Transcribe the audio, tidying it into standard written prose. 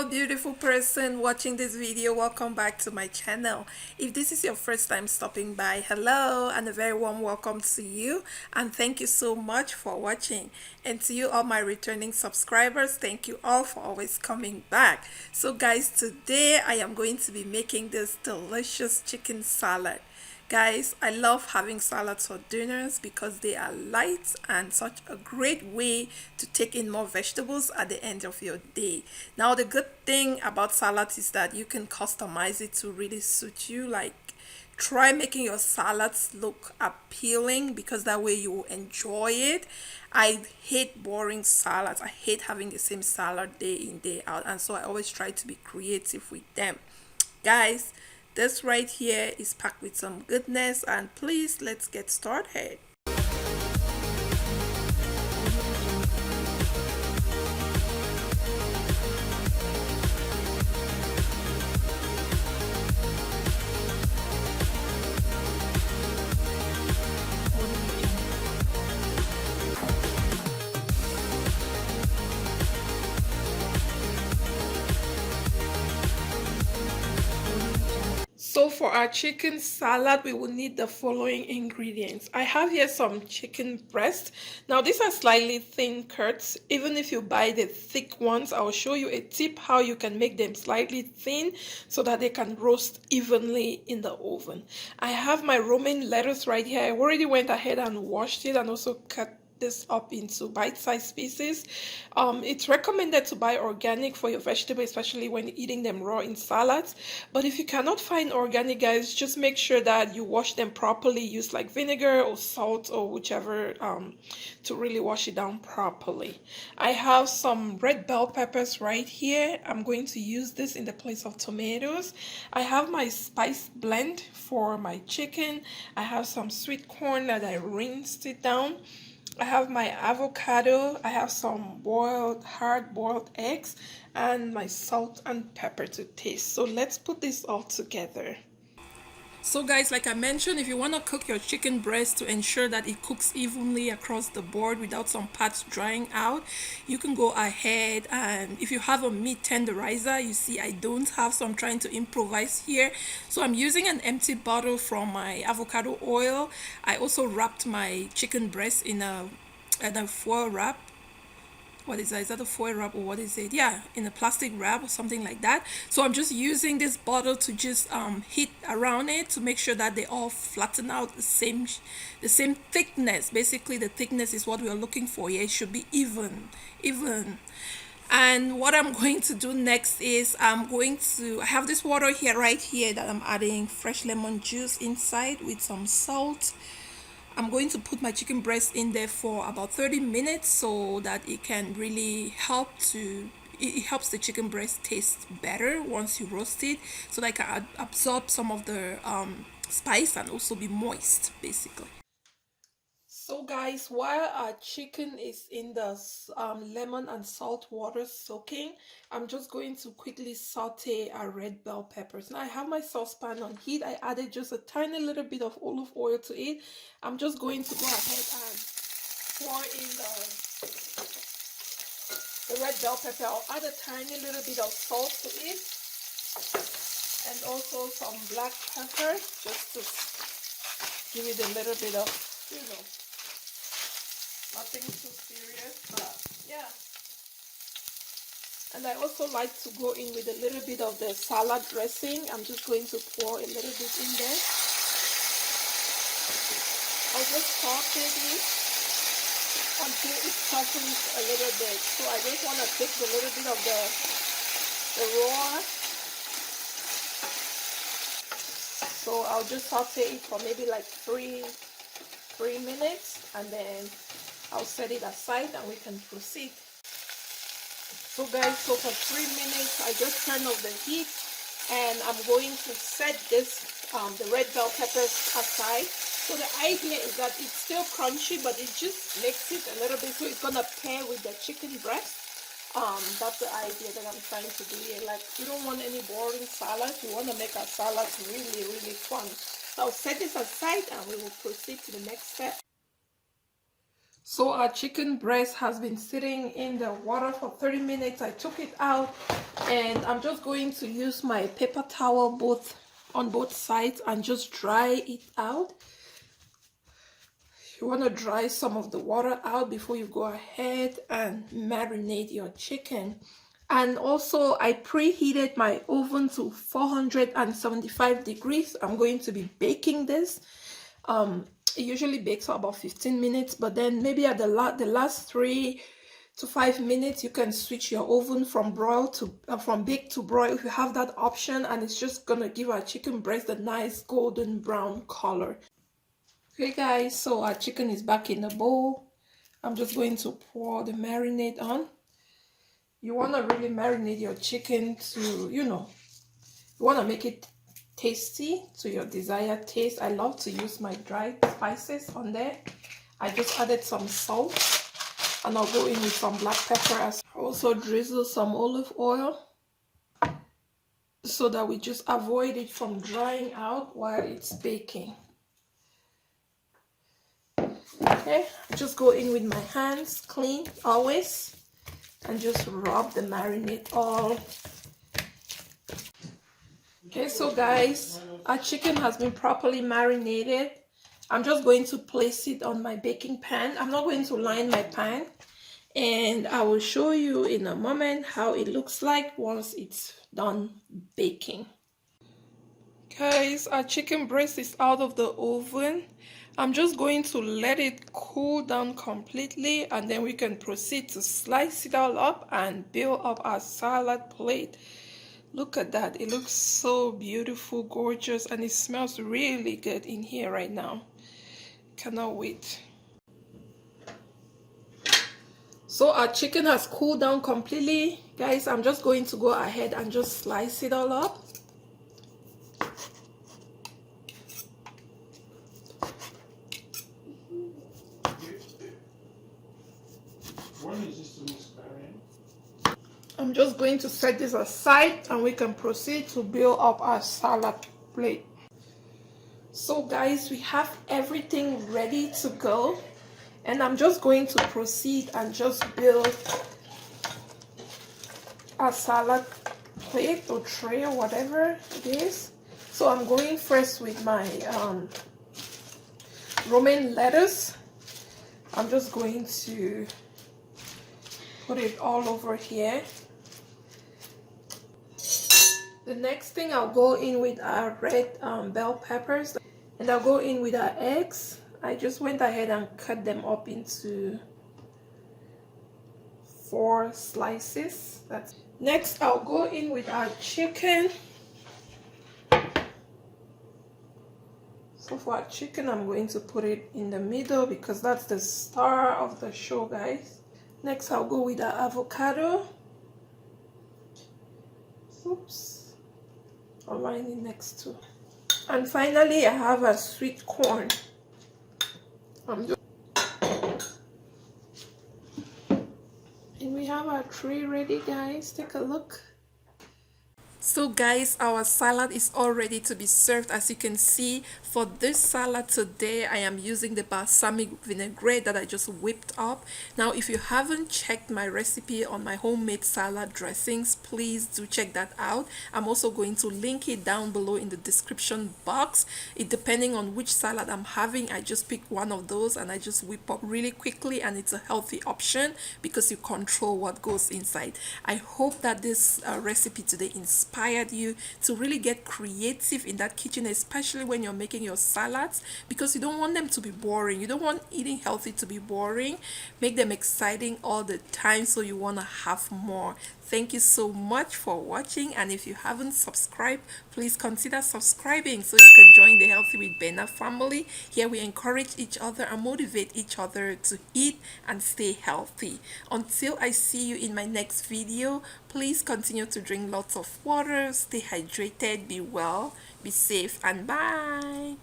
Hello beautiful person watching this video, welcome back to my channel. If this is your first time stopping by, hello and a very warm welcome to you, and thank you so much for watching. And to you all my returning subscribers, thank you all for always coming back. So guys, today I am going to be making this delicious chicken salad. Guys, I love having salads for dinners because they are light and such a great way to take in more vegetables at the end of your day. Now, the good thing about salads is that you can customize it to really suit you. Like, try making your salads look appealing because that way you will enjoy it. I hate boring salads. I hate having the same salad day in, day out, and so I always try to be creative with them. Guys, this right here is packed with some goodness, and please let's get started. So for our chicken salad, we will need the following ingredients. I have here some chicken breast. Now these are slightly thin cuts. Even if you buy the thick ones, I'll show you a tip how you can make them slightly thin so that they can roast evenly in the oven. I have my romaine lettuce right here. I already went ahead and washed it and also cut this up into bite-sized pieces. It's recommended to buy organic for your vegetables, especially when eating them raw in salads. But if you cannot find organic, guys, just make sure that you wash them properly. Use like vinegar or salt or whichever to really wash it down properly. I have some red bell peppers right here. I'm going to use this in the place of tomatoes. I have my spice blend for my chicken. I have some sweet corn that I rinsed it down. I have my avocado, I have some hard-boiled eggs, and my salt and pepper to taste. So let's put this all together. So guys, like I mentioned, if you want to cook your chicken breast to ensure that it cooks evenly across the board without some parts drying out, you can go ahead, and if you have a meat tenderizer, you see I don't have, so I'm trying to improvise here. So I'm using an empty bottle from my avocado oil. I also wrapped my chicken breast in a foil wrap. What is that? Is that a foil wrap or what is it? Yeah, in a plastic wrap or something like that. So I'm just using this bottle to just heat around it to make sure that they all flatten out the same thickness. Basically, the thickness is what we are looking for. Yeah, it should be even. And what I'm going to do next is I have this water here right here that I'm adding fresh lemon juice inside with some salt. I'm going to put my chicken breast in there for about 30 minutes so that it can really helps the chicken breast taste better once you roast it, so that it can absorb some of the spice and also be moist basically. So guys, while our chicken is in the lemon and salt water soaking, I'm just going to quickly saute our red bell peppers. Now I have my saucepan on heat. I added just a tiny little bit of olive oil to it. I'm just going to go ahead and pour in the red bell pepper. I'll add a tiny little bit of salt to it and also some black pepper just to give it a little bit of, nothing too serious, but yeah. And I also like to go in with a little bit of the salad dressing. I'm just going to pour a little bit in there. I'll just saute it until it softens a little bit. So I just want to take a little bit of the raw. So I'll just saute it for maybe like three minutes, and then I'll set it aside and we can proceed. So guys, so for 3 minutes I just turn off the heat, and I'm going to set this the red bell peppers aside. So the idea is that it's still crunchy, but it just makes it a little bit, so it's gonna pair with the chicken breast. That's the idea that I'm trying to do here. Like, we don't want any boring salads. We want to make our salads really fun. So I'll set this aside and we will proceed to the next step. So our chicken breast has been sitting in the water for 30 minutes. I took it out and I'm just going to use my paper towel on both sides and just dry it out. You want to dry some of the water out before you go ahead and marinate your chicken. And also I preheated my oven to 475 degrees. I'm going to be baking this. It usually bakes for about 15 minutes, but then maybe at the last 3 to 5 minutes you can switch your oven from bake to broil if you have that option, and it's just gonna give our chicken breast a nice golden brown color. Okay guys, so our chicken is back in the bowl. I'm just going to pour the marinade on. You want to really marinate your chicken to, you want to make it tasty to your desired taste. I love to use my dried spices on there. I just added some salt and I'll go in with some black pepper. I also drizzle some olive oil so that we just avoid it from drying out while it's baking. Okay, just go in with my hands clean always and just rub the marinade all. Okay, so guys, our chicken has been properly marinated. I'm just going to place it on my baking pan. I'm not going to line my pan, and I will show you in a moment how it looks like once it's done baking. Guys, our chicken breast is out of the oven. I'm just going to let it cool down completely, and then we can proceed to slice it all up and build up our salad plate. Look at that. It looks so beautiful, gorgeous, and it smells really good in here right now. Cannot wait. So our chicken has cooled down completely. Guys, I'm just going to go ahead and just slice it all up. I'm just going to set this aside and we can proceed to build up our salad plate. So guys, we have everything ready to go, and I'm just going to proceed and just build our salad plate or tray or whatever it is. So I'm going first with my romaine lettuce. I'm just going to put it all over here. The next thing, I'll go in with our red bell peppers, and I'll go in with our eggs. I just went ahead and cut them up into 4 slices. Next, I'll go in with our chicken. So for our chicken, I'm going to put it in the middle because that's the star of the show, guys. Next, I'll go with our avocado. Oops. I'll line it next to. And finally, I have a sweet corn. And we have our tray ready, guys. Take a look. So guys, our salad is all ready to be served. As you can see, for this salad today, I am using the balsamic vinaigrette that I just whipped up. Now, if you haven't checked my recipe on my homemade salad dressings, please do check that out. I'm also going to link it down below in the description box. Depending on which salad I'm having, I just pick one of those and I just whip up really quickly, and it's a healthy option because you control what goes inside. I hope that this recipe today inspired you to really get creative in that kitchen, especially when you're making your salads, because you don't want them to be boring. You don't want eating healthy to be boring. Make them exciting all the time, so you want to have more. Thank you so much for watching, and if you haven't subscribed, please consider subscribing so you can join the Healthy with Benna family. Here we encourage each other and motivate each other to eat and stay healthy. Until I see you in my next video, please continue to drink lots of water, stay hydrated, be well, be safe, and bye.